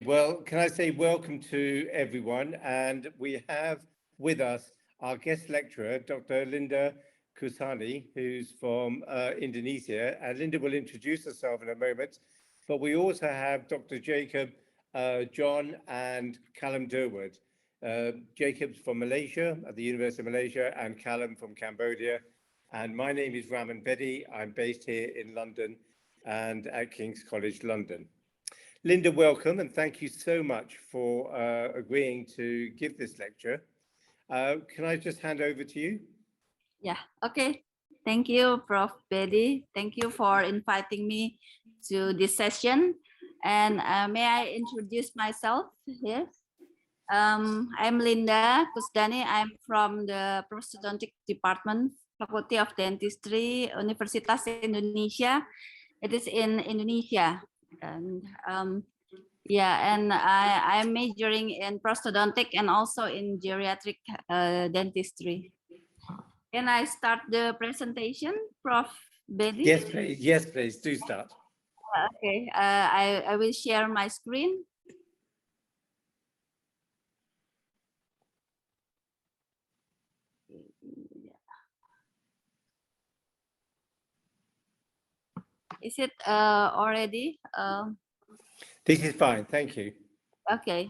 Well, can I say welcome to everyone? And we have with us our guest lecturer, Dr. Linda Kusdhany, who's from Indonesia. And Linda will introduce herself in a moment. But we also have Dr. Jacob, John, and Callum Durward. Jacob's from Malaysia, at the University of Malaysia, and Callum from Cambodia. And my name is Raman Bedi. I'm based here in London and at King's College London. Linda, welcome, and thank you so much for agreeing to give this lecture. Can I just hand over to you? Yeah, okay. Thank you, Prof. Bedi. Thank you for inviting me to this session. And may I introduce myself here? I'm Linda Kusdhany. I'm from the Prosthodontic Department, Faculty of Dentistry, Universitas Indonesia. It is in Indonesia. And I'm majoring in prosthodontic and also in geriatric dentistry. Can I start the presentation, Prof. Bedi? Yes, please. Yes, please. Do start. Okay. I will share my screen. Is it already? This is fine. Thank you. Okay.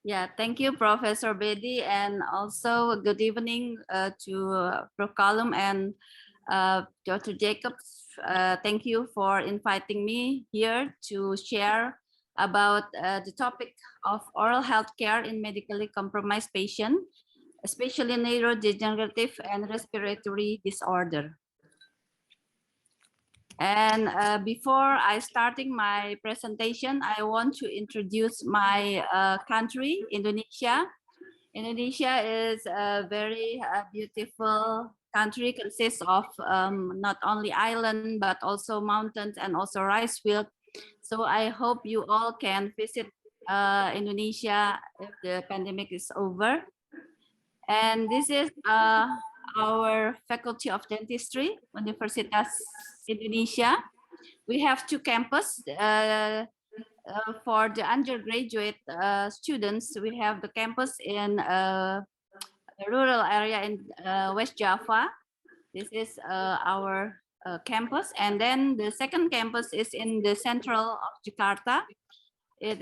Yeah, thank you, Professor Bedi, and also good evening to Prof. Callum and Dr. Jacobs. Thank you for inviting me here to share about the topic of oral health care in medically compromised patients, especially neurodegenerative and respiratory disorder. And before I starting my presentation, I want to introduce my country, Indonesia. Indonesia is a very beautiful country, consists of not only island, but also mountains and also rice field. So I hope you all can visit Indonesia if the pandemic is over. And this is our Faculty of Dentistry, Universitas Indonesia. We have two campuses. For the undergraduate students, we have the campus in a rural area in West Java. This is our campus. And then the second campus is in the central of Jakarta. It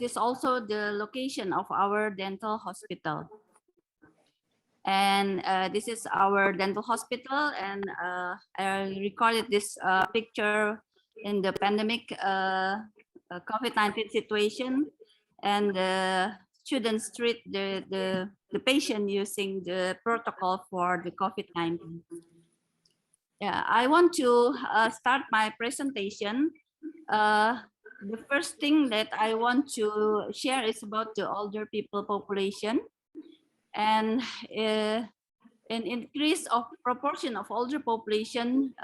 is also the location of our dental hospital. And this is our dental hospital, and I recorded this picture in the pandemic COVID-19 situation, and the students treat the patient using the protocol for the COVID-19. Yeah, I want to start my presentation. The first thing that I want to share is about the older people population. And an increase of proportion of older population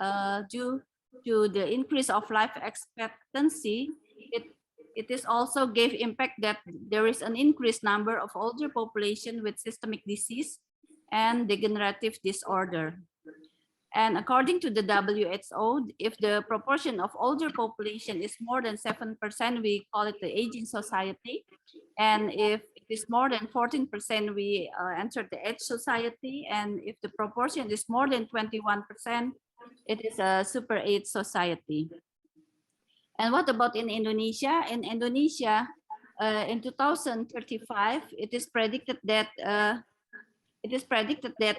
due to the increase of life expectancy, it is also gave impact that there is an increased number of older population with systemic disease and degenerative disorder. And according to the WHO, if the proportion of older population is more than 7%, we call it the aging society. And if it is more than 14%, we enter the age society. And if the proportion is more than 21%, it is a super age society. And what about in Indonesia? In Indonesia, in 2035, it is predicted that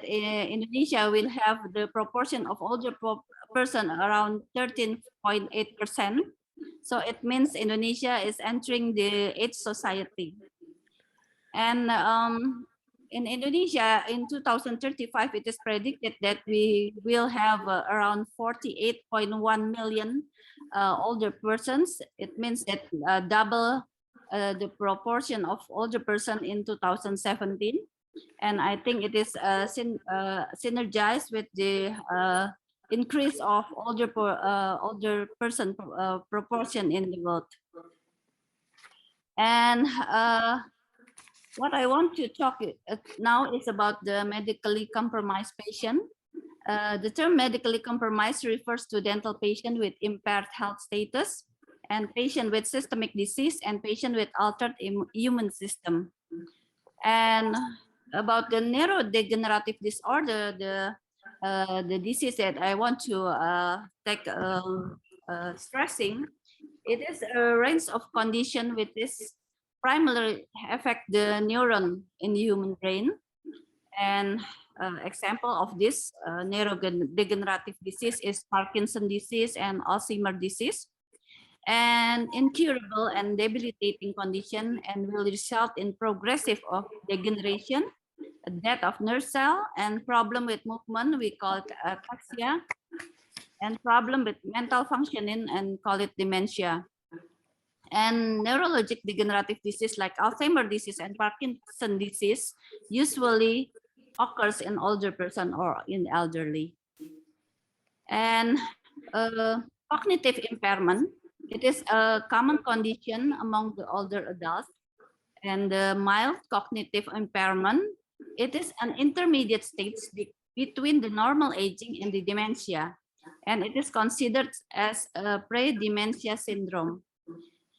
Indonesia will have the proportion of older person around 13.8%. So it means Indonesia is entering the age society. And in Indonesia, in 2035, it is predicted that we will have around 48.1 million older persons. It means that double the proportion of older person in 2017. And I think it is synergized with the increase of older person proportion in the world. And what I want to talk now is about the medically compromised patient. The term medically compromised refers to dental patient with impaired health status. and patient with systemic disease, and patient with altered immune system. And about the neurodegenerative disorder, the disease that I want to stressing, it is a range of condition which is primarily affect the neuron in the human brain. And example of this neurodegenerative disease is Parkinson disease and Alzheimer disease, and incurable and debilitating condition, and will result in progressive of degeneration, death of nerve cell, and problem with movement, we call it ataxia, and problem with mental functioning, and call it dementia. And neurologic degenerative disease like Alzheimer disease and Parkinson disease usually occurs in older person or in elderly. And cognitive impairment, it is a common condition among the older adults. And the mild cognitive impairment, it is an intermediate stage between the normal aging and the dementia. And it is considered as a pre-dementia syndrome.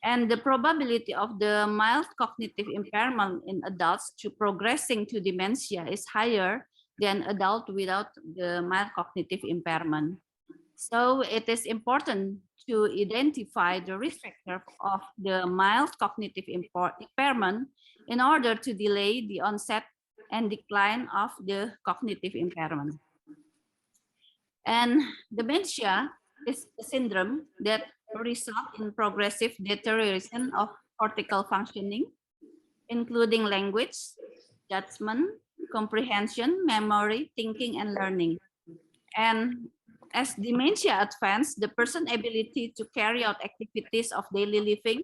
And the probability of the mild cognitive impairment in adults to progressing to dementia is higher than adults without the mild cognitive impairment. So it is important to identify the risk factor of the mild cognitive impairment in order to delay the onset and decline of the cognitive impairment. And dementia is a syndrome that result in progressive deterioration of cortical functioning, including language, judgment, comprehension, memory, thinking, and learning. And as dementia advances, the person's ability to carry out activities of daily living,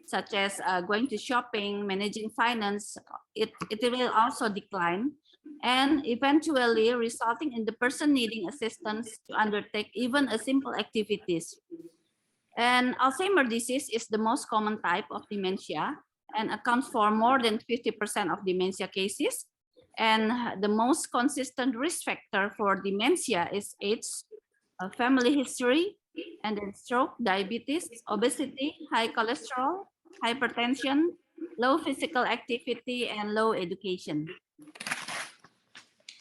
such as going to shopping, managing finance, it will also decline, and eventually resulting in the person needing assistance to undertake even a simple activities. And Alzheimer's disease is the most common type of dementia and accounts for more than 50% of dementia cases. And the most consistent risk factor for dementia is age, family history, and then stroke, diabetes, obesity, high cholesterol, hypertension, low physical activity, and low education.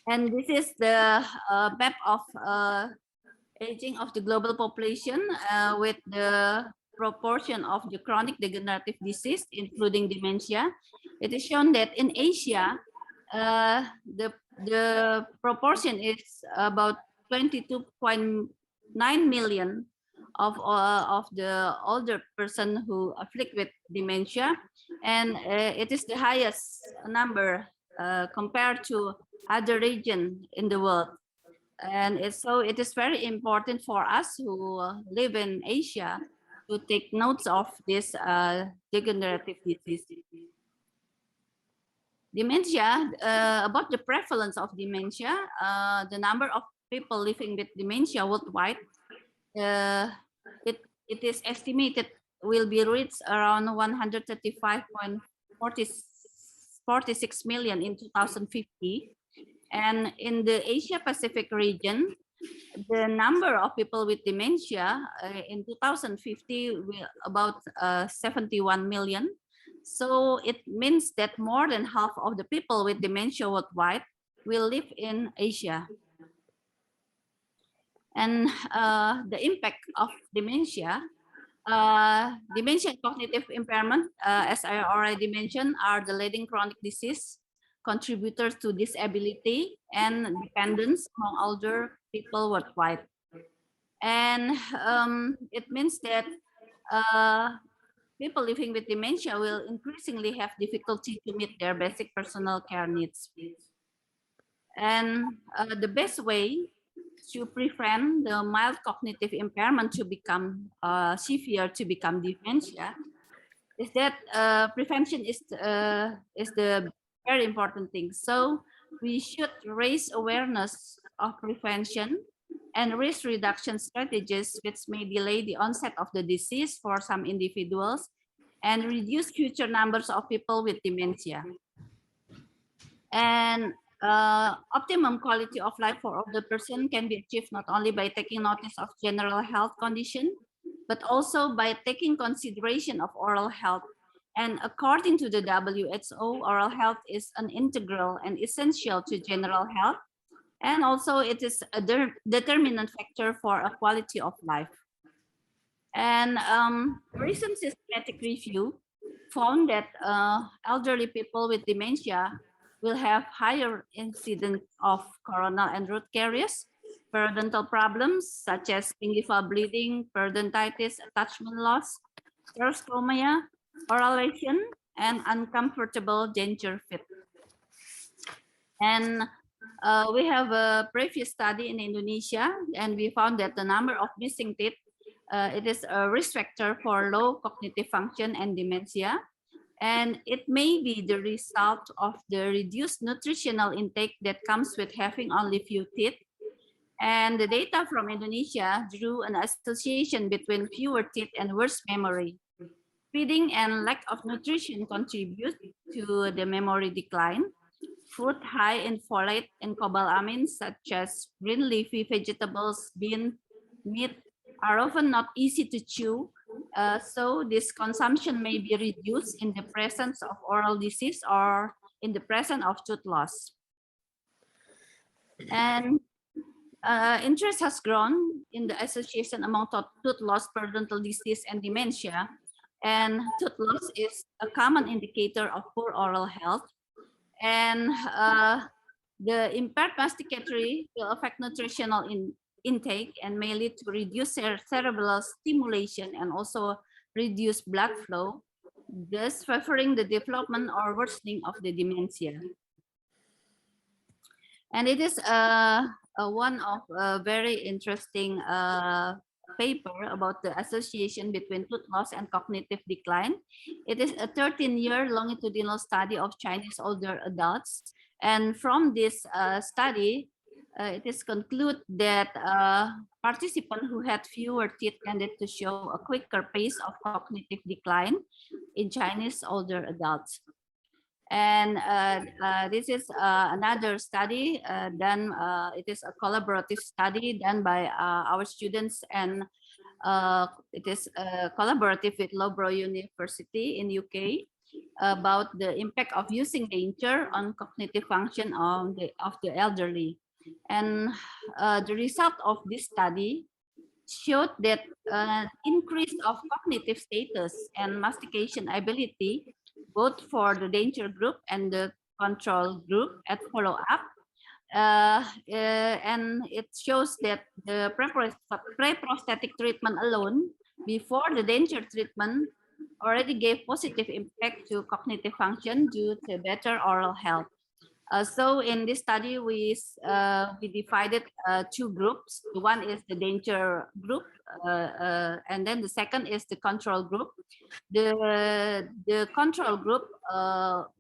And this is the map of aging of the global population with the proportion of the chronic degenerative disease, including dementia. It is shown that in Asia, the proportion is about 22.9 million of the older person who afflict with dementia, and it is the highest number compared to other region in the world. And so it is very important for us who live in Asia to take notes of this degenerative disease. Dementia, about the prevalence of dementia, the number of people living with dementia worldwide, it is estimated will be reached around 135.46 million in 2050. And in the Asia Pacific region, the number of people with dementia in 2050 will about 71 million. So it means that more than half of the people with dementia worldwide will live in Asia. And the impact of dementia, dementia and cognitive impairment, as I already mentioned, are the leading chronic disease contributors to disability and dependence among older people worldwide. And it means that people living with dementia will increasingly have difficulty to meet their basic personal care needs. And the best way to prevent the mild cognitive impairment to become severe, to become dementia, is that prevention is the very important thing. So we should raise awareness of prevention and risk reduction strategies, which may delay the onset of the disease for some individuals and reduce future numbers of people with dementia. And optimum quality of life for older person can be achieved not only by taking notice of general health condition, but also by taking consideration of oral health. And according to the WHO, oral health is an integral and essential to general health. And also it is a determinant factor for a quality of life. And recent systematic review found that elderly people with dementia will have higher incidence of coronal and root caries, periodontal problems such as gingival bleeding, periodontitis, attachment loss, sclerostomia, oral lesion, and uncomfortable denture fit. And we have a previous study in Indonesia, and we found that the number of missing teeth, it is a risk factor for low cognitive function and dementia. And it may be the result of the reduced nutritional intake that comes with having only few teeth. And the data from Indonesia drew an association between fewer teeth and worse memory. Feeding and lack of nutrition contribute to the memory decline. Food high in folate and cobalamin, such as green leafy vegetables, bean, meat, are often not easy to chew. So this consumption may be reduced in the presence of oral disease or in the presence of tooth loss. And interest has grown in the association among tooth loss, periodontal disease, and dementia. And tooth loss is a common indicator of poor oral health. And the impaired masticatory will affect nutritional intake and may lead to reduced cerebral stimulation and also reduced blood flow, thus favoring the development or worsening of the dementia. And it is one of a very interesting paper about the association between tooth loss and cognitive decline. It is a 13-year longitudinal study of Chinese older adults. And from this study, it is concluded that participants who had fewer teeth tended to show a quicker pace of cognitive decline in Chinese older adults. And this is another study done, it is a collaborative study done by our students, and it is collaborative with Loughborough University in UK about the impact of using denture on cognitive function of the elderly. And the result of this study showed that increase of cognitive status and mastication ability, both for the denture group and the control group at follow-up. And it shows that the pre-prosthetic treatment alone before the denture treatment already gave positive impact to cognitive function due to better oral health. So in this study, we divided two groups. One is the denture group, and then the second is the control group. The control group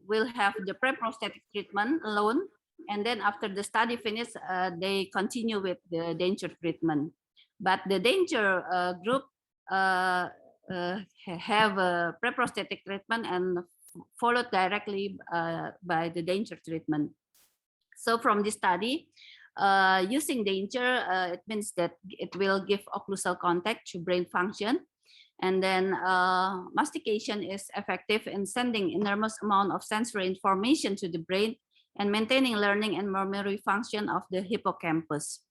will have the pre-prosthetic treatment alone, and then after the study finishes, they continue with the denture treatment. But the denture group have a pre-prosthetic treatment and followed directly by the denture treatment. So from this study, using denture, it means that it will give occlusal contact to brain function. And then mastication is effective in sending enormous amount of sensory information to the brain and maintaining learning and memory function of the hippocampus.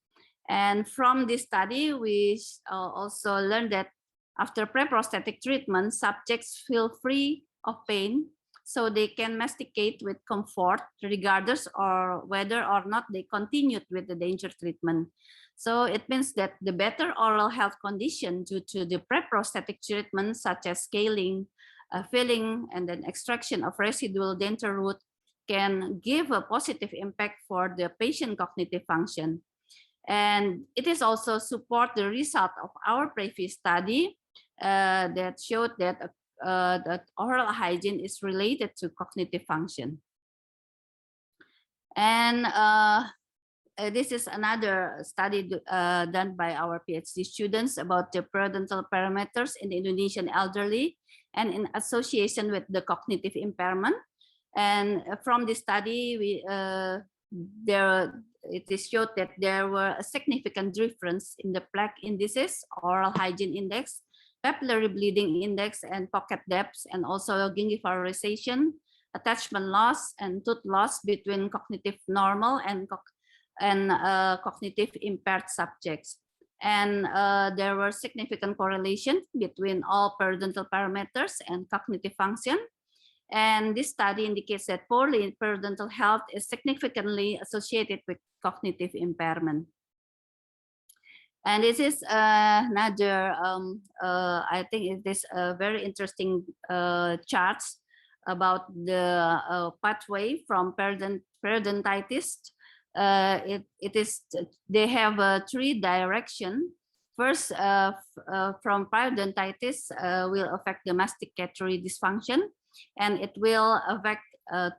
And from this study, we also learned that after pre-prosthetic treatment, subjects feel free of pain, so they can masticate with comfort, regardless or whether or not they continued with the denture treatment. So it means that the better oral health condition due to the pre-prosthetic treatment, such as scaling, filling, and then extraction of residual dental root, can give a positive impact for the patient cognitive function. And it is also support the result of our previous study that showed that that oral hygiene is related to cognitive function. And this is another study done by our PhD students about the periodontal parameters in the Indonesian elderly and in association with the cognitive impairment. And from this study, it is showed that there were a significant difference in the plaque indices, oral hygiene index, papillary bleeding index and pocket depth, and also gingivalization, attachment loss, and tooth loss between cognitive normal and cognitive impaired subjects. And there were significant correlation between all periodontal parameters and cognitive function. And this study indicates that poorly periodontal health is significantly associated with cognitive impairment. And this is another, I think it is a very interesting charts about the pathway from periodontitis. They have 3 directions. First, from periodontitis will affect the masticatory dysfunction, and it will affect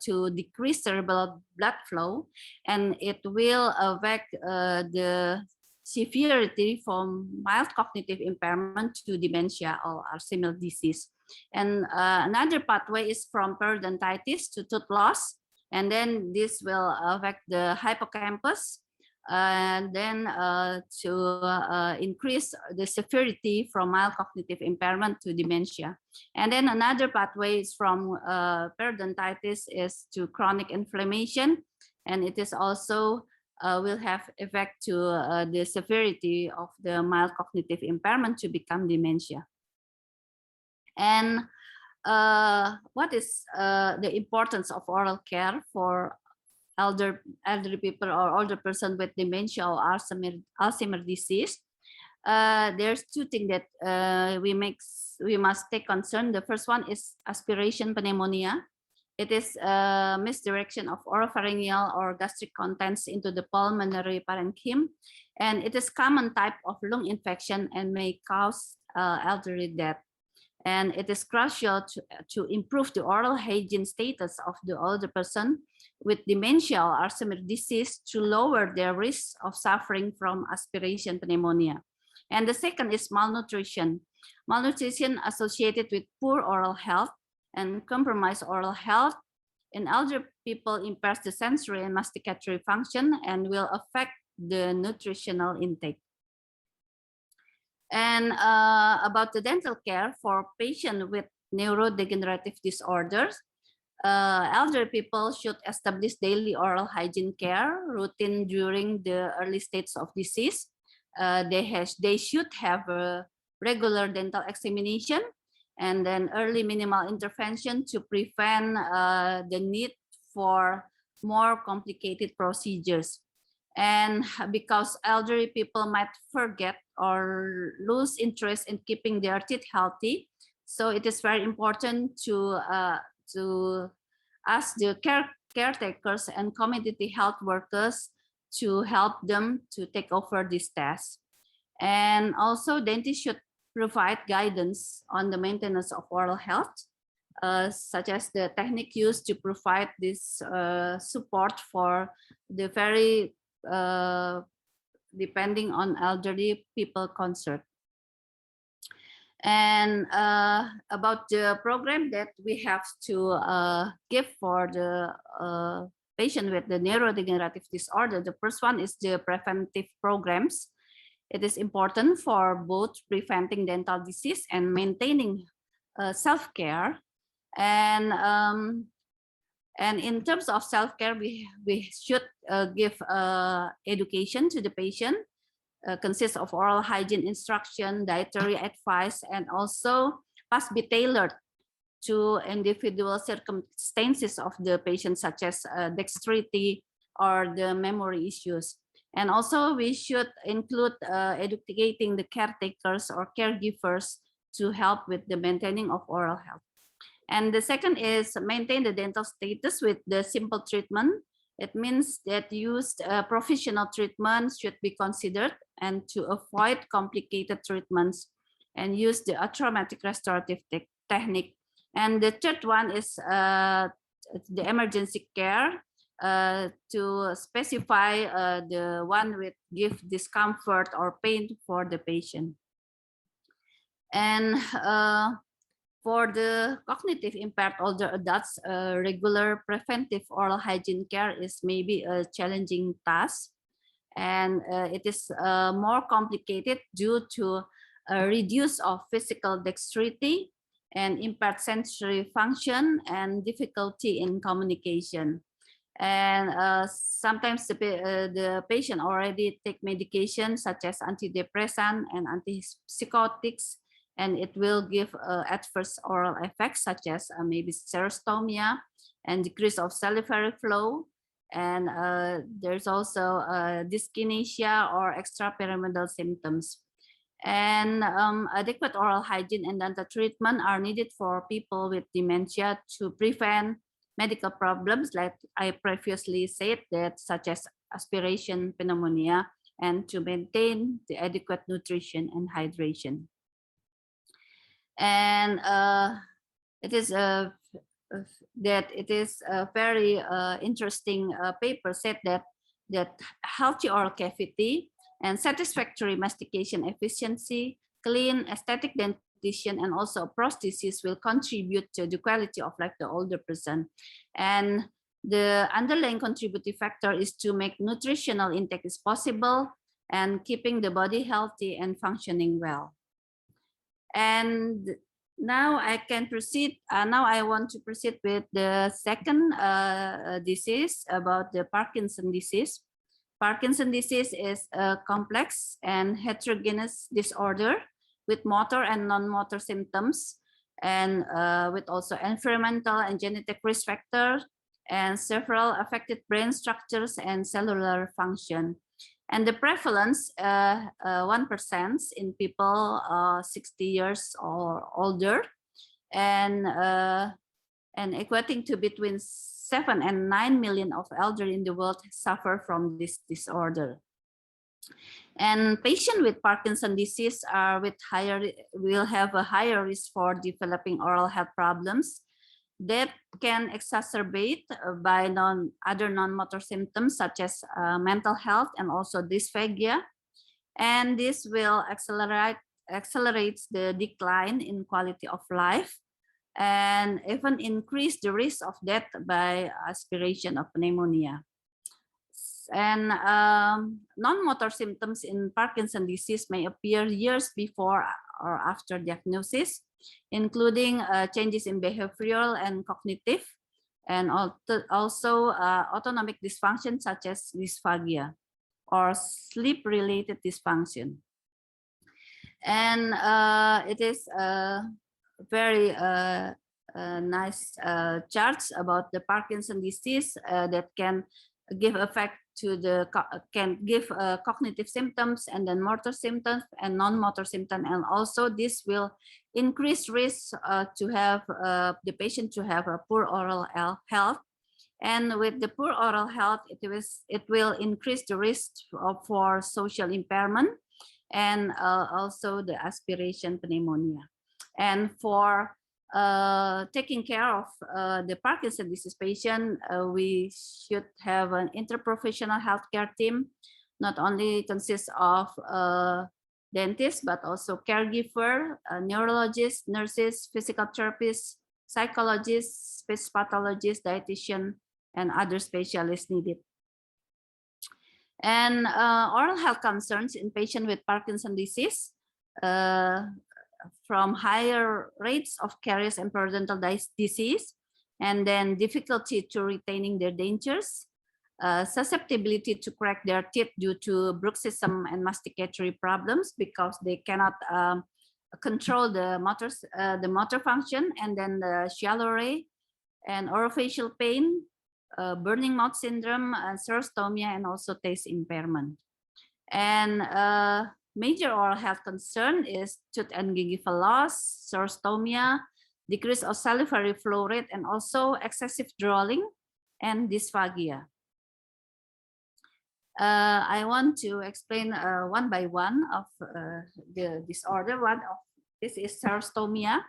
to decrease cerebral blood flow, and it will affect the severity from mild cognitive impairment to dementia or Alzheimer's disease. And another pathway is from periodontitis to tooth loss, and then this will affect the hippocampus, and then to increase the severity from mild cognitive impairment to dementia. And then another pathway is from periodontitis is to chronic inflammation, and it is also will have effect to the severity of the mild cognitive impairment to become dementia. And what is the importance of oral care for elderly people or older person with dementia or Alzheimer's disease? There's 2 things that we must take concern. The first one is aspiration pneumonia. It is a misdirection of oropharyngeal or gastric contents into the pulmonary parenchyma, and it is common type of lung infection and may cause elderly death. And it is crucial to improve the oral hygiene status of the older person with dementia or Alzheimer's disease to lower their risk of suffering from aspiration pneumonia. And the second is malnutrition. Malnutrition associated with poor oral health and compromised oral health in elder people impairs the sensory and masticatory function and will affect the nutritional intake. And about the dental care for patients with neurodegenerative disorders, elder people should establish daily oral hygiene care routine during the early stages of disease. They should have a regular dental examination and then early minimal intervention to prevent the need for more complicated procedures. And because elderly people might forget or lose interest in keeping their teeth healthy, so it is very important to ask the caretakers and community health workers to help them to take over this task. And also dentists should provide guidance on the maintenance of oral health, such as the technique used to provide this support for the very depending on elderly people concerned. And about the program that we have to give for the patient with the neurodegenerative disorder, the first one is the preventive programs. It is important for both preventing dental disease and maintaining self-care. And in terms of self-care, we should give education to the patient, consists of oral hygiene instruction, dietary advice, and also must be tailored to individual circumstances of the patient, such as dexterity or the memory issues. And also we should include educating the caretakers or caregivers to help with the maintaining of oral health. And the second is maintain the dental status with the simple treatment. It means that used professional treatment should be considered and to avoid complicated treatments and use the traumatic restorative technique. And the third one is the emergency care to specify the one with give discomfort or pain for the patient. And for the cognitive impaired older adults, regular preventive oral hygiene care is maybe a challenging task, and it is more complicated due to reduce of physical dexterity, and impaired sensory function and difficulty in communication. And sometimes the patient already take medication such as antidepressant and antipsychotics, and it will give adverse oral effects such as maybe xerostomia and decrease of salivary flow. And there's also dyskinesia or extrapyramidal symptoms. And adequate oral hygiene and dental treatment are needed for people with dementia to prevent medical problems, like I previously said, that such as aspiration pneumonia, and to maintain the adequate nutrition and hydration. And it is a very interesting paper said that healthy oral cavity and satisfactory mastication efficiency, clean aesthetic dentition, and also prosthesis will contribute to the quality of life of the older person. And the underlying contributing factor is to make nutritional intake is possible and keeping the body healthy and functioning well. And now I can proceed. Now I want to proceed with the second disease about the Parkinson disease. Parkinson disease is a complex and heterogeneous disorder with motor and non-motor symptoms, and with also environmental and genetic risk factors, and several affected brain structures and cellular function. And the prevalence 1% in people 60 years or older, and equating to between 7 and 9 million of elderly in the world suffer from this disorder. And patients with Parkinson disease will have a higher risk for developing oral health problems that can exacerbate by other non-motor symptoms such as mental health and also dysphagia. And this will accelerate the decline in quality of life and even increase the risk of death by aspiration of pneumonia. And non-motor symptoms in Parkinson disease may appear years before or after diagnosis, including changes in behavioral and cognitive, and also autonomic dysfunction such as dysphagia or sleep-related dysfunction. And it is very nice charts about the Parkinson disease that can give effect to the cognitive symptoms and then motor symptoms and non-motor symptoms, and also this will increase risk to have the patient to have a poor oral health. And with the poor oral health, it will increase the risk for social impairment and also the aspiration pneumonia. And for taking care of the Parkinson disease patient, we should have an interprofessional healthcare team, not only consists of dentists, but also caregiver, neurologists, nurses, physical therapists, psychologists, speech pathologists, dietitian, and other specialists needed. And oral health concerns in patients with Parkinson disease, from higher rates of caries and periodontal disease, and then difficulty to retaining their dentures, susceptibility to crack their teeth due to bruxism and masticatory problems because they cannot control the motor function, and then the shallow ray, and orofacial pain, burning mouth syndrome, xerostomia, and also taste impairment. And major oral health concern is tooth and gingival loss, xerostomia, decrease of salivary flow rate, and also excessive drooling and dysphagia. I want to explain one by one of the disorder. One of this is xerostomia.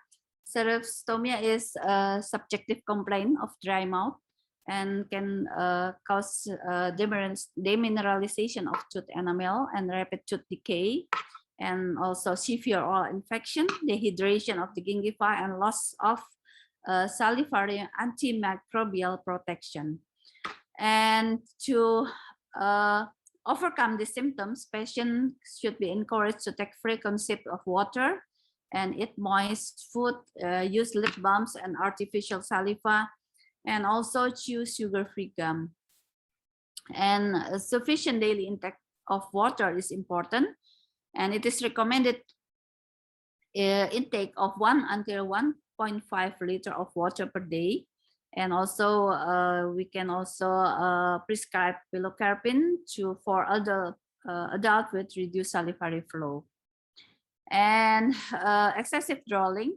Xerostomia is a subjective complaint of dry mouth and can cause demineralization of tooth enamel and rapid tooth decay, and also severe oral infection, dehydration of the gingiva, and loss of salivary antimicrobial protection. And to overcome the symptoms, patients should be encouraged to take frequent sips of water and eat moist food, use lip balms and artificial saliva, and also chew sugar-free gum. And sufficient daily intake of water is important, and it is recommended intake of 1 until 1.5 liter of water per day. And also we can also prescribe pilocarpine for adult with reduced salivary flow. And excessive drooling.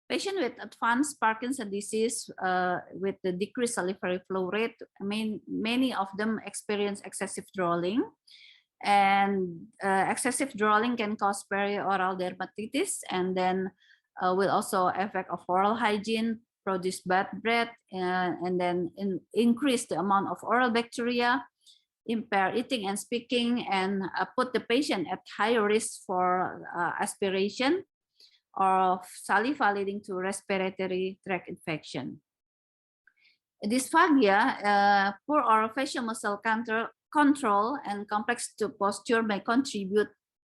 Patient with advanced Parkinson's disease with the decreased salivary flow rate, many of them experience excessive drooling. And excessive drooling can cause perioral dermatitis, and then will also affect of oral hygiene, produce bad breath, and then increase the amount of oral bacteria, impair eating and speaking, and put the patient at higher risk for aspiration of saliva, leading to respiratory tract infection. Dysphagia, poor orofacial muscle control and complex posture may contribute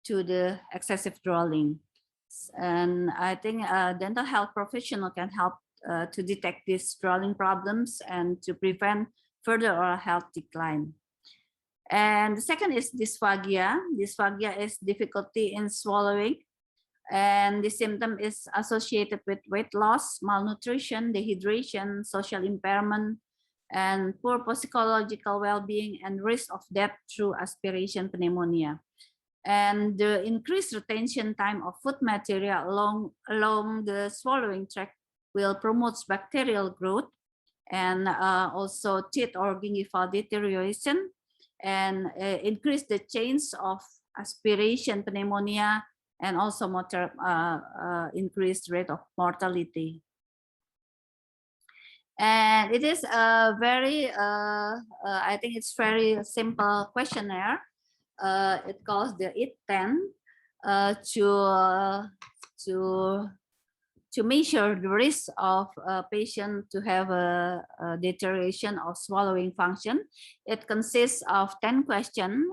to the excessive drooling. And I think dental health professional can help to detect these drooling problems and to prevent further oral health decline. And the second is dysphagia. Dysphagia is difficulty in swallowing, and the symptom is associated with weight loss, malnutrition, dehydration, social impairment, and poor psychological well-being and risk of death through aspiration pneumonia. And the increased retention time of food material along the swallowing tract will promote bacterial growth, and also teeth or gingival deterioration, and increase the chance of aspiration pneumonia, and also increased rate of mortality. And it is a very, I think it's very simple questionnaire. It calls the IT10 to measure the risk of a patient to have a deterioration of swallowing function. It consists of 10 questions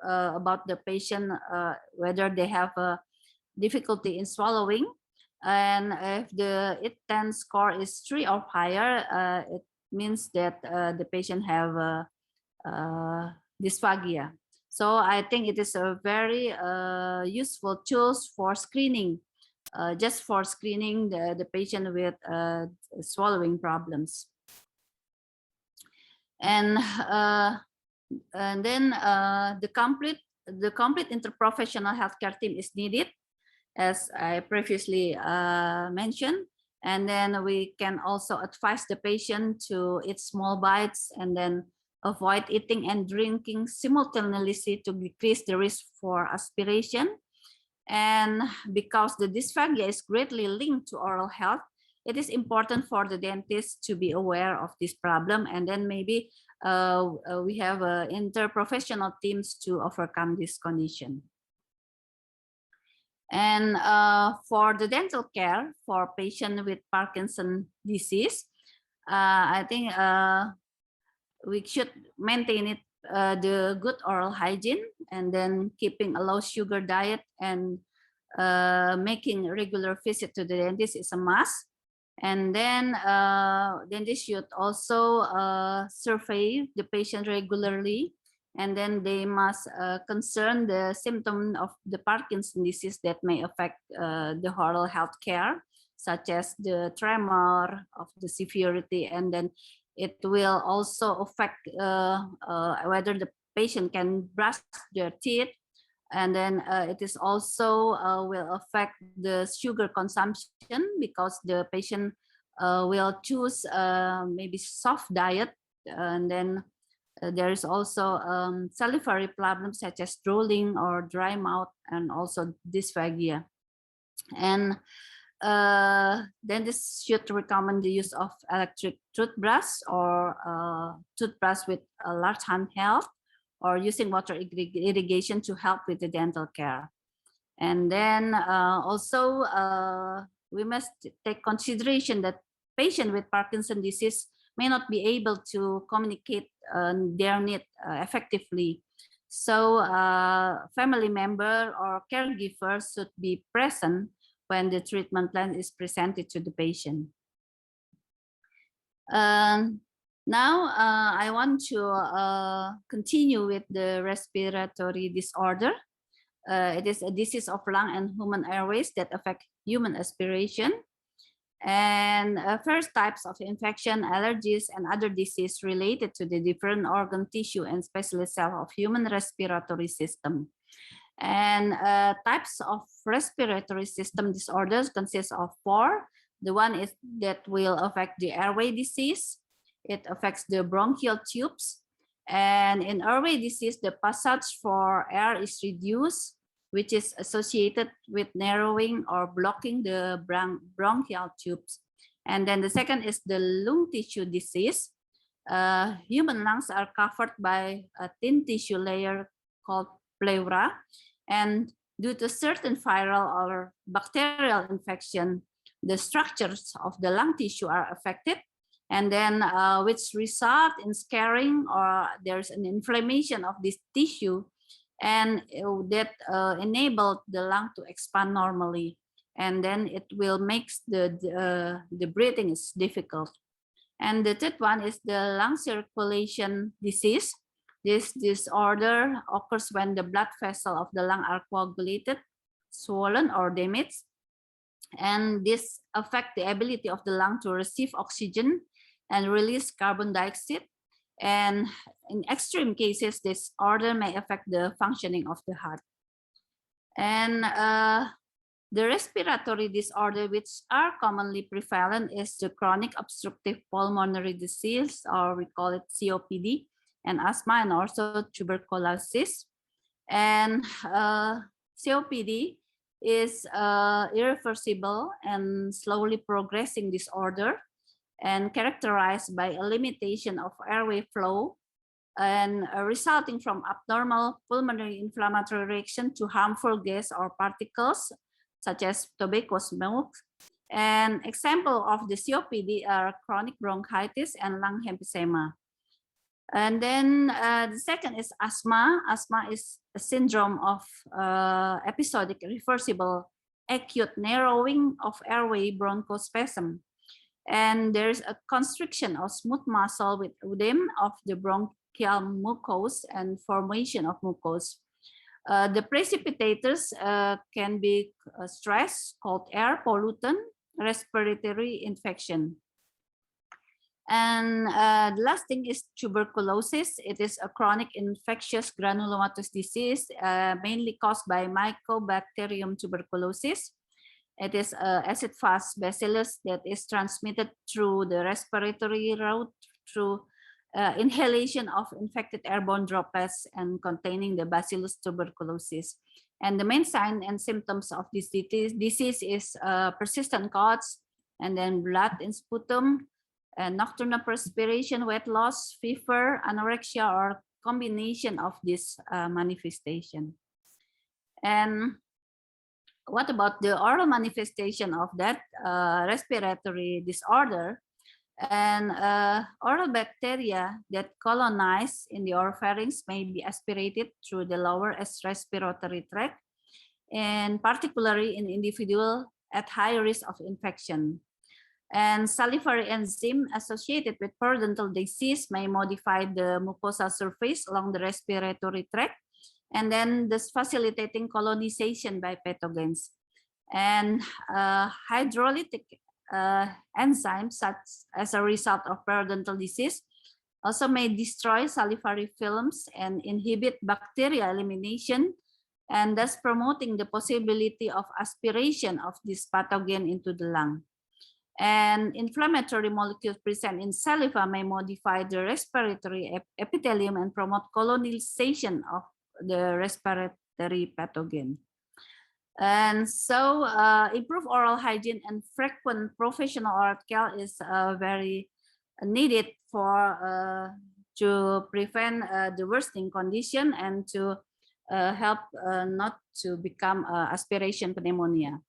about the patient, whether they have a difficulty in swallowing. And if the IT10 score is 3 or higher, it means that the patient have dysphagia. So I think it is a very useful tools for screening, just for screening the patient with swallowing problems. And then the complete interprofessional healthcare team is needed, as I previously mentioned. And then we can also advise the patient to eat small bites and then avoid eating and drinking simultaneously to decrease the risk for aspiration. And because the dysphagia is greatly linked to oral health, it is important for the dentist to be aware of this problem. And then maybe we have interprofessional teams to overcome this condition. And for the dental care for patients with Parkinson's disease, I think we should maintain it, the good oral hygiene, and then keeping a low sugar diet, and making regular visit to the dentist is a must. And then dentists should also survey the patient regularly, and then they must concern the symptom of the Parkinson's disease that may affect the oral health care, such as the tremor of the severity, and then it will also affect whether the patient can brush their teeth, and then it is also will affect the sugar consumption, because the patient will choose maybe soft diet, and then there is also salivary problems such as drooling or dry mouth, and also dysphagia. And then this should recommend the use of electric toothbrush or toothbrush with a large handheld, or using water irrigation to help with the dental care. And then also we must take consideration that patients with Parkinson's disease may not be able to communicate their need effectively. So family member or caregivers should be present when the treatment plan is presented to the patient. Now I want to continue with the respiratory disorder. It is a disease of lung and human airways that affect human aspiration. And first types of infection, allergies, and other disease related to the different organ tissue and especially cell of human respiratory system. And types of respiratory system disorders consist of 4. The one is that will affect the airway disease. It affects the bronchial tubes. And in airway disease, the passage for air is reduced, which is associated with narrowing or blocking the bronchial tubes. And then the second is the lung tissue disease. Human lungs are covered by a thin tissue layer called pleura. And due to certain viral or bacterial infection, the structures of the lung tissue are affected, and then which result in scarring, or there's an inflammation of this tissue, and that enabled the lung to expand normally, and then it will make the breathing is difficult. And the third one is the lung circulation disease. This disorder occurs when the blood vessels of the lung are coagulated, swollen, or damaged, and this affects the ability of the lung to receive oxygen and release carbon dioxide. And in extreme cases, this disorder may affect the functioning of the heart. And the respiratory disorder which are commonly prevalent is the chronic obstructive pulmonary disease, or we call it COPD, and asthma, and also tuberculosis. And COPD is irreversible and slowly progressing disorder, and characterized by a limitation of airway flow and resulting from abnormal pulmonary inflammatory reaction to harmful gas or particles such as tobacco smoke. And example of the COPD are chronic bronchitis and lung emphysema. And then the second is asthma. Asthma is a syndrome of episodic reversible acute narrowing of airway bronchospasm. And there's a constriction of smooth muscle with edema of the bronchial mucus and formation of mucus. The precipitators can be stress, cold air, pollutant, respiratory infection. And the last thing is tuberculosis. It is a chronic infectious granulomatous disease, mainly caused by Mycobacterium tuberculosis. It is acid-fast bacillus that is transmitted through the respiratory route through inhalation of infected airborne droplets and containing the Bacillus tuberculosis. And the main sign and symptoms of this disease is persistent coughs, and then blood in sputum, and nocturnal perspiration, weight loss, fever, anorexia, or combination of this manifestation. And what about the oral manifestation of that respiratory disorder? And oral bacteria that colonize in the oropharynx may be aspirated through the lower respiratory tract, and particularly in individuals at high risk of infection. And salivary enzyme associated with periodontal disease may modify the mucosal surface along the respiratory tract, and then this facilitating colonization by pathogens. And hydrolytic enzymes, such as a result of periodontal disease, also may destroy salivary films and inhibit bacterial elimination, and thus promoting the possibility of aspiration of this pathogen into the lung. And inflammatory molecules present in saliva may modify the respiratory epithelium and promote colonization of the respiratory pathogen. And so improved oral hygiene and frequent professional oral care is very needed for to prevent the worsening condition and to help not to become aspiration pneumonia.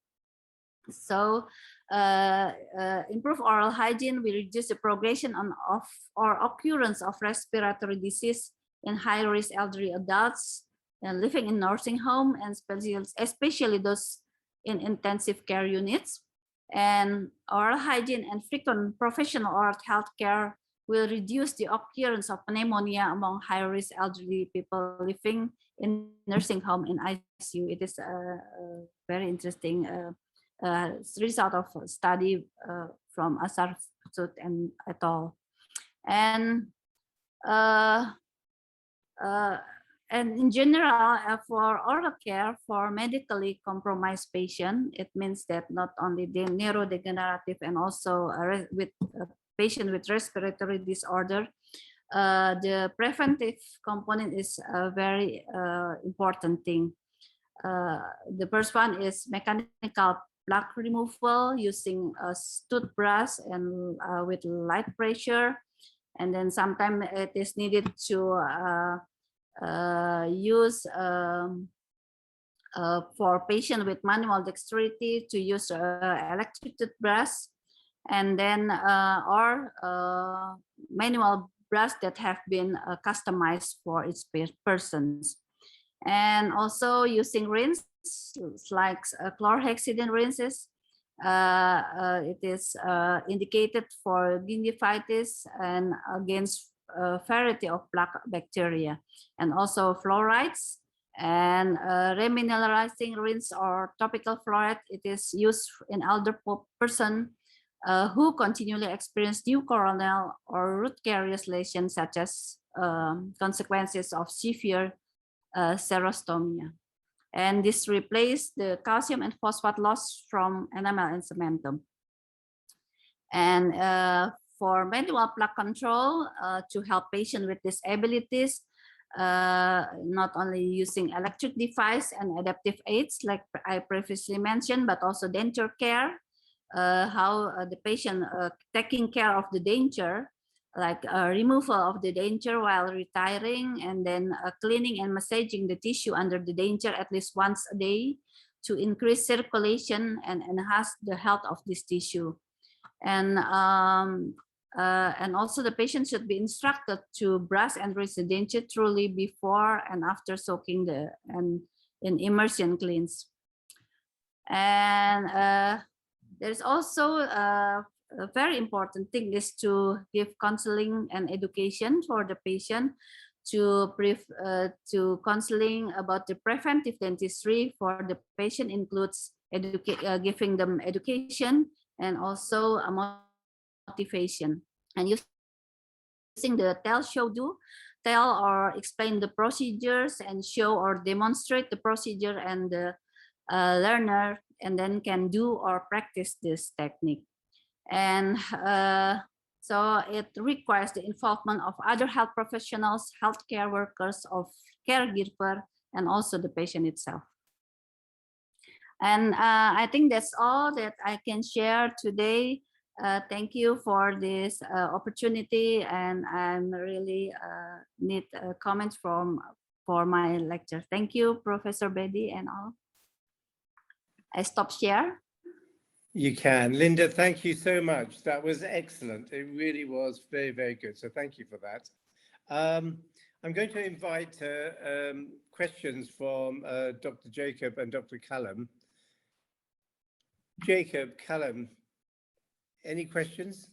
So improve oral hygiene will reduce the progression of or occurrence of respiratory disease in high-risk elderly adults living in nursing home, and especially those in intensive care units. And oral hygiene and frequent professional oral health care will reduce the occurrence of pneumonia among high-risk elderly people living in nursing home in ICU. It is a very interesting result of a study from Asar and et al. And and in general, for oral care for medically compromised patient, it means that not only the neurodegenerative and also with patient with respiratory disorder, the preventive component is a very important thing. The first one is mechanical plaque removal using a toothbrush and with light pressure, and then sometimes it is needed to use for patient with manual dexterity to use electric toothbrush, and then or manual brush that have been customized for each persons. And also using rinse like chlorhexidine rinses. It is indicated for gingivitis and against a variety of plaque bacteria, and also fluorides and remineralizing rinse or topical fluoride. It is used in elder person who continually experience new coronal or root caries lesions, such as consequences of severe xerostomia. And this replaced the calcium and phosphate loss from enamel and cementum. And for manual plaque control, to help patients with disabilities, not only using electric device and adaptive aids like I previously mentioned, but also denture care, how the patient taking care of the denture, like removal of the denture while retiring, and then cleaning and massaging the tissue under the denture at least once a day to increase circulation and enhance the health of this tissue. And also the patient should be instructed to brush and rinse the denture thoroughly before and after soaking the and in immersion cleanse. And there's also a very important thing is to give counseling and education for the patient to counseling about the preventive dentistry for the patient includes giving them education and also a motivation, and using the tell or explain the procedures and show or demonstrate the procedure, and the learner and then can do or practice this technique. And so it requires the involvement of other health professionals, healthcare workers, of caregiver, and also the patient itself. And I think that's all that I can share today. Thank you for this opportunity, and I'm really need comments for my lecture. Thank you, Professor Bedi and all. I stop share. You can. Linda, thank you so much. That was excellent. It really was very, very good. So thank you for that. I'm going to invite questions from Dr. Jacob and Dr. Callum. Jacob, Callum, any questions?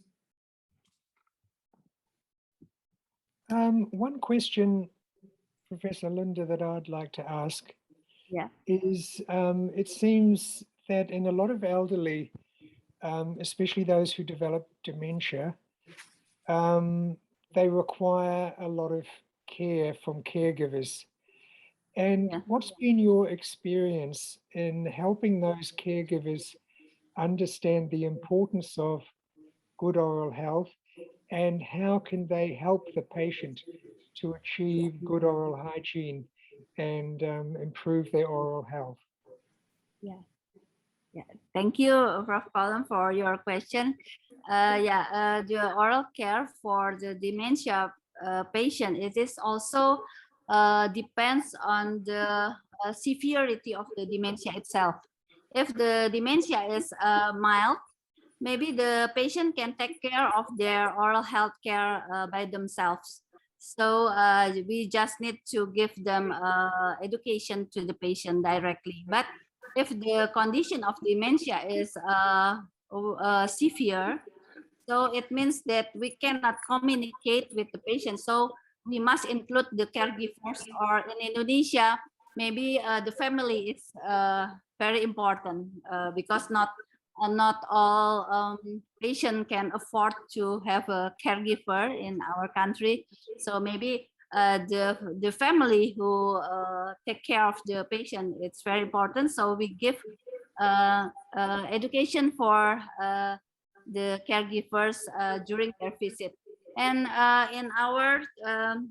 One question, Professor Linda, that I'd like to ask is, it seems that in a lot of elderly, especially those who develop dementia, they require a lot of care from caregivers. And what's been your experience in helping those caregivers understand the importance of good oral health, and how can they help the patient to achieve good oral hygiene and improve their oral health? Thank you, Prof. Callum, for your question. The oral care for the dementia patient, it is also depends on the severity of the dementia itself. If the dementia is mild, maybe the patient can take care of their oral health care by themselves. So we just need to give them education to the patient directly. But if the condition of dementia is severe, so it means that we cannot communicate with the patient. So we must include the caregivers, or in Indonesia, maybe the family is very important because not all patient can afford to have a caregiver in our country. So maybe the family who take care of the patient, it's very important. So we give education for the caregivers during their visit. And in our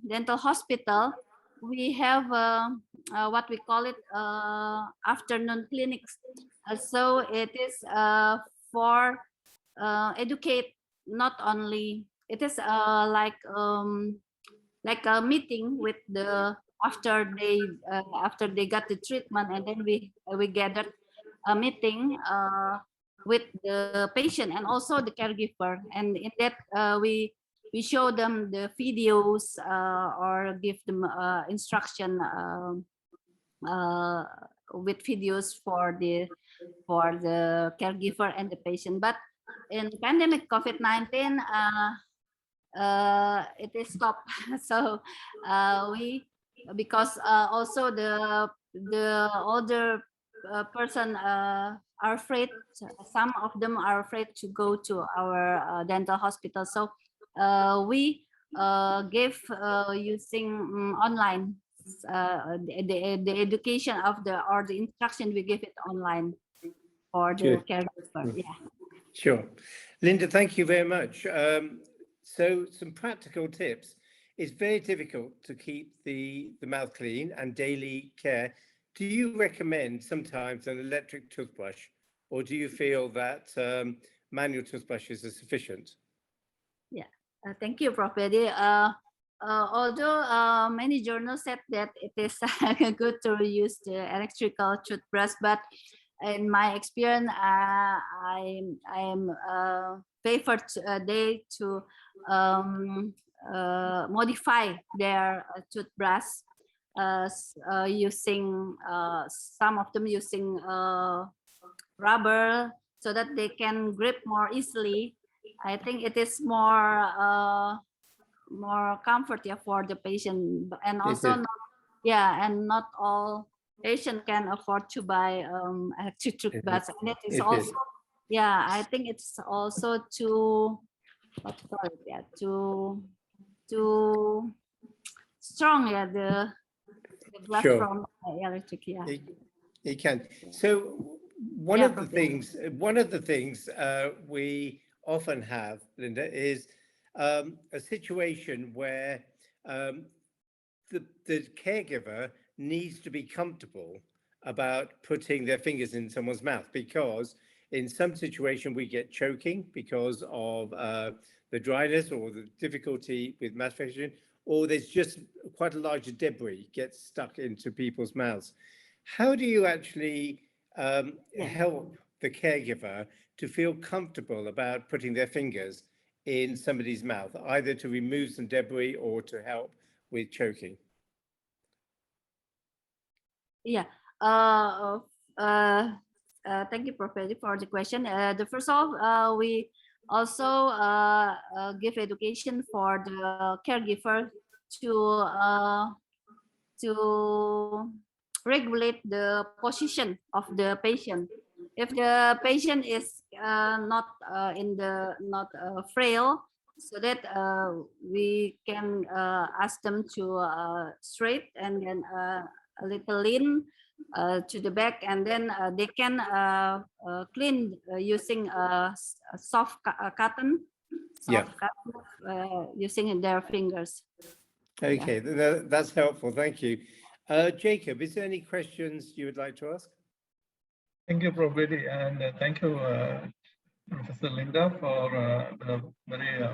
dental hospital, we have what we call it afternoon clinics. So it is for educate, not only, it is like a meeting with the after they got the treatment, and then we gathered a meeting with the patient and also the caregiver, and in that we show them the videos or give them instruction with videos for the caregiver and the patient. But in pandemic COVID-19, it is stopped. So we, because also the older person are afraid, some of them are afraid to go to our dental hospital. So we give using online the education of the instruction, we give it online for the caregiver. Yeah. Sure. Linda, thank you very much. So some practical tips. It's very difficult to keep the mouth clean and daily care. Do you recommend sometimes an electric toothbrush, or do you feel that manual toothbrushes are sufficient? Yeah, thank you, Prof. Bedi. Although many journals said that it is good to use the electrical toothbrush, but in my experience, I am favored they to modify their toothbrush using some of them using rubber so that they can grip more easily. I think it is more comfortable for the patient, and also not all patient can afford to buy electric toothbrush, and it is also I think it's also too too strong, the glass from electric. It can. So one of the things we often have, Linda, is a situation where the caregiver needs to be comfortable about putting their fingers in someone's mouth, because in some situation we get choking because of the dryness or the difficulty with mastication, or there's just quite a large debris gets stuck into people's mouths. How do you actually help the caregiver to feel comfortable about putting their fingers in somebody's mouth, either to remove some debris or to help with choking? Yeah. Thank you, Prof. Bedi, for the question. The first of all, we also give education for the caregiver to regulate the position of the patient. If the patient is not frail, so that we can ask them to straight and then a little lean to the back, and then they can clean using soft cotton using their fingers. Okay, that's helpful. Thank you. Jacob, is there any questions you would like to ask? Thank you, Prof. Bedi, and thank you, Professor Linda, for the very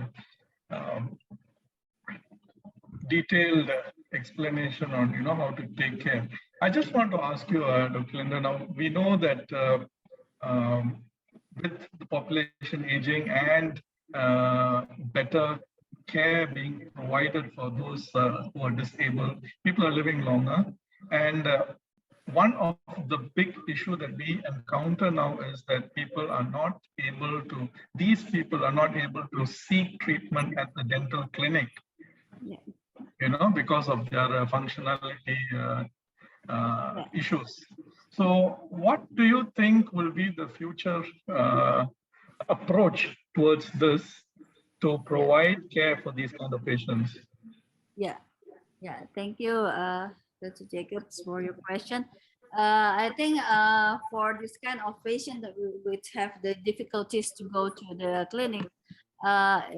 detailed explanation on how to take care. I just want to ask you, Dr. Linda. Now we know that with the population aging and better care being provided for those who are disabled. People are living longer. And one of the big issue that we encounter now is that these people are not able to seek treatment at the dental clinic, because of their functionality issues. So what do you think will be the future approach towards this to provide care for these kind of patients? Yeah, thank you, Dr. Jacobs, for your question. I think for this kind of patient that which have the difficulties to go to the clinic,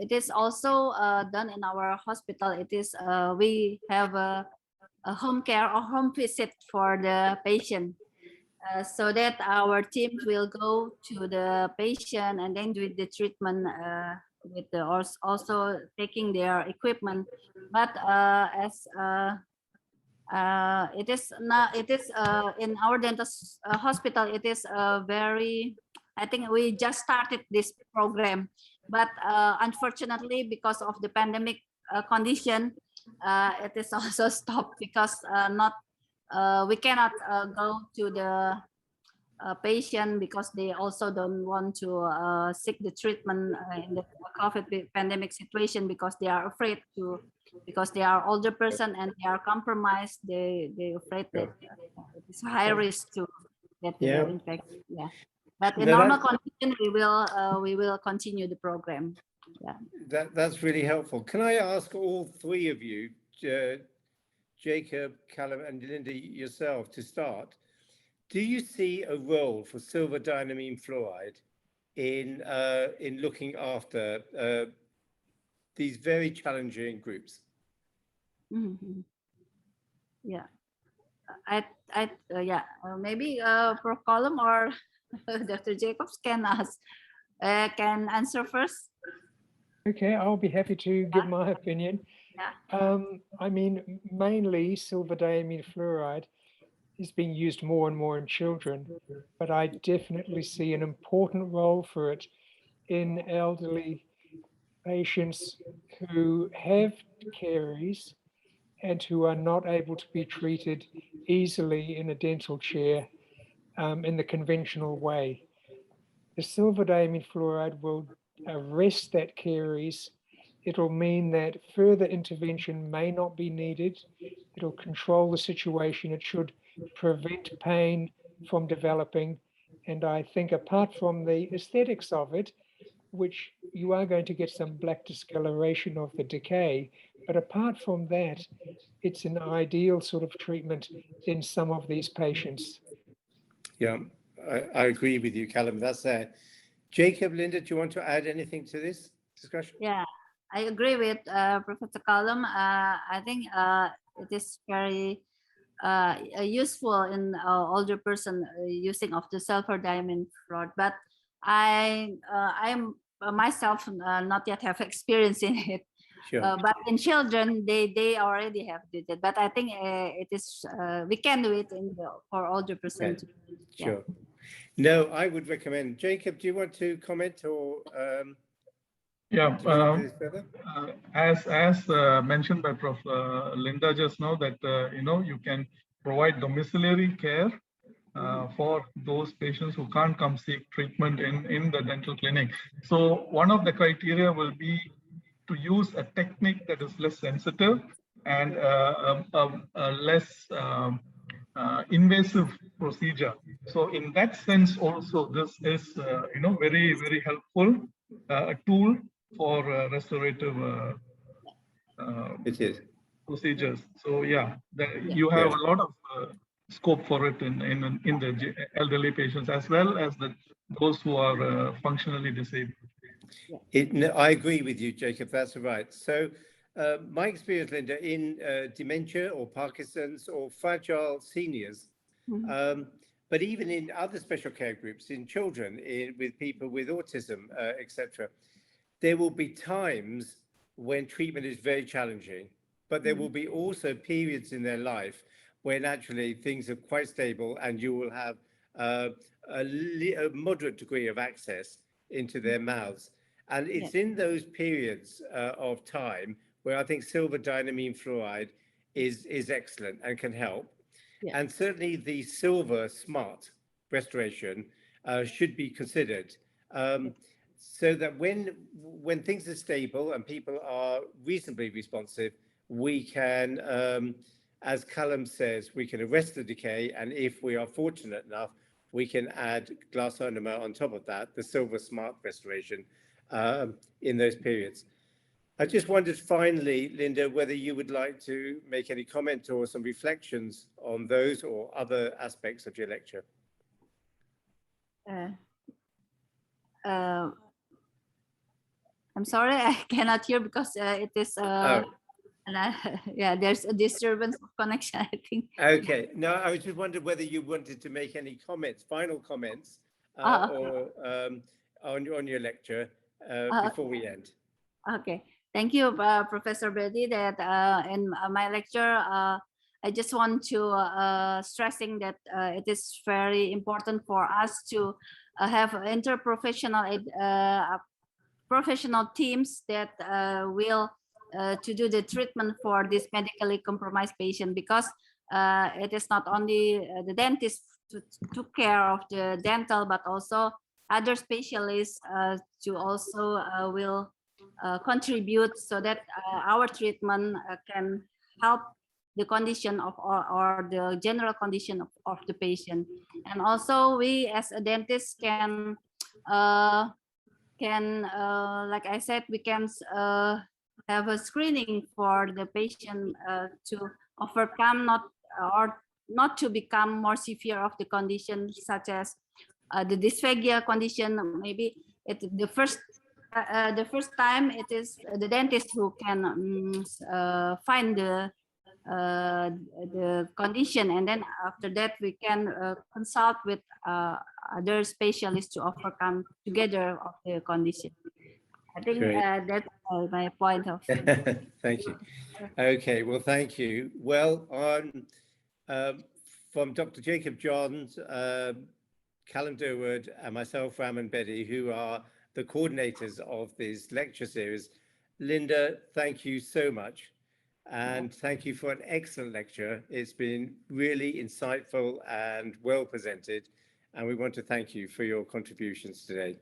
it is also done in our hospital. It is we have a home care or home visit for the patient, so that our team will go to the patient and then do the treatment with the also taking their equipment. But as it is not, it is in our dental hospital, it is very, I think we just started this program, but unfortunately because of the pandemic condition, it is also stopped because we cannot go to the patient because they also don't want to seek the treatment in the COVID pandemic situation because they are afraid to, because they are older person and they are compromised. They afraid that it's high risk to get the infection. Yeah, but in normal condition, we will continue the program. Yeah, that's really helpful. Can I ask all three of you, Jacob, Callum, and Linda, yourself, to start? Do you see a role for silver diamine fluoride in looking after these very challenging groups? Mm-hmm. Yeah, maybe Prof. Callum or Dr. Jacobs can answer first. Okay, I'll be happy to give my opinion. Yeah. I mean, mainly silver diamine fluoride is being used more and more in children, but I definitely see an important role for it in elderly patients who have caries and who are not able to be treated easily in a dental chair in the conventional way. The silver diamine fluoride will arrest that caries. It'll mean that further intervention may not be needed. It'll control the situation. It should prevent pain from developing. And I think apart from the aesthetics of it, which you are going to get some black discoloration of the decay, but apart from that, it's an ideal sort of treatment in some of these patients. Yeah, I agree with you, Callum. That's there. Jacob, Linda, do you want to add anything to this discussion? Yeah, I agree with Professor Callum. I think it is very useful in older person using of the silver diamine fluoride, but I'm myself not yet have experience in it. Sure. But in children, they already have did it. But I think it is we can do it for older person. Okay. Sure. No, I would recommend. Jacob, do you want to comment or? As mentioned by Prof. Linda just now, that you can provide domiciliary care for those patients who can't come seek treatment in the dental clinic. So one of the criteria will be to use a technique that is less sensitive and a less invasive procedure. So in that sense, also this is very, very helpful a tool for restorative it is procedures. So yeah, you have a lot of scope for it in the elderly patients as well as those who are functionally disabled. I agree with you, Jacob. That's right. So my experience, Linda, in dementia or Parkinson's or fragile seniors, but even in other special care groups, in children, with people with autism, etc., there will be times when treatment is very challenging, but there will be also periods in their life when actually things are quite stable and you will have a moderate degree of access into their mouths. And it's in those periods of time where I think silver dynamine fluoride is excellent and can help. Yeah. And certainly the silver smart restoration should be considered, so that when things are stable and people are reasonably responsive, we can, as Callum says, we can arrest the decay, and if we are fortunate enough, we can add glass ionomer on top of that, the silver smart restoration, in those periods. I just wondered finally, Linda, whether you would like to make any comment or some reflections on those or other aspects of your lecture. I'm sorry, I cannot hear because it is, yeah, there's a disturbance of connection, I think. Okay, no, I was just wondering whether you wanted to make any comments, final comments, or on your lecture before we end. Okay, thank you, Professor Bedi. That in my lecture, I just want to stressing that it is very important for us to have interprofessional professional teams that will to do the treatment for this medically compromised patient, because it is not only the dentist to took care of the dental, but also other specialists to also will contribute so that our treatment can help the condition of or the general condition of the patient. And also we as a dentist can like I said, we can have a screening for the patient to overcome not to become more severe of the condition, such as the dysphagia condition. Maybe the first time it is the dentist who can find the condition, and then after that we can consult with other specialists to overcome together of the condition. I think that's my point of view. Thank you. Okay, well, thank you. Well, on from Dr. Jacob Johns, Callum Durward, and myself, Raman Bedi, who are the coordinators of this lecture series. Linda, thank you so much. And thank you for an excellent lecture. It's been really insightful and well presented. And we want to thank you for your contributions today.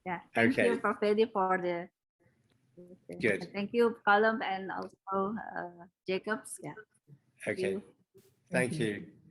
Yeah, thank you, Prof. Bedi, for the. Good. Thank you, Callum, and also Jacobs. Yeah. Okay. Thank you.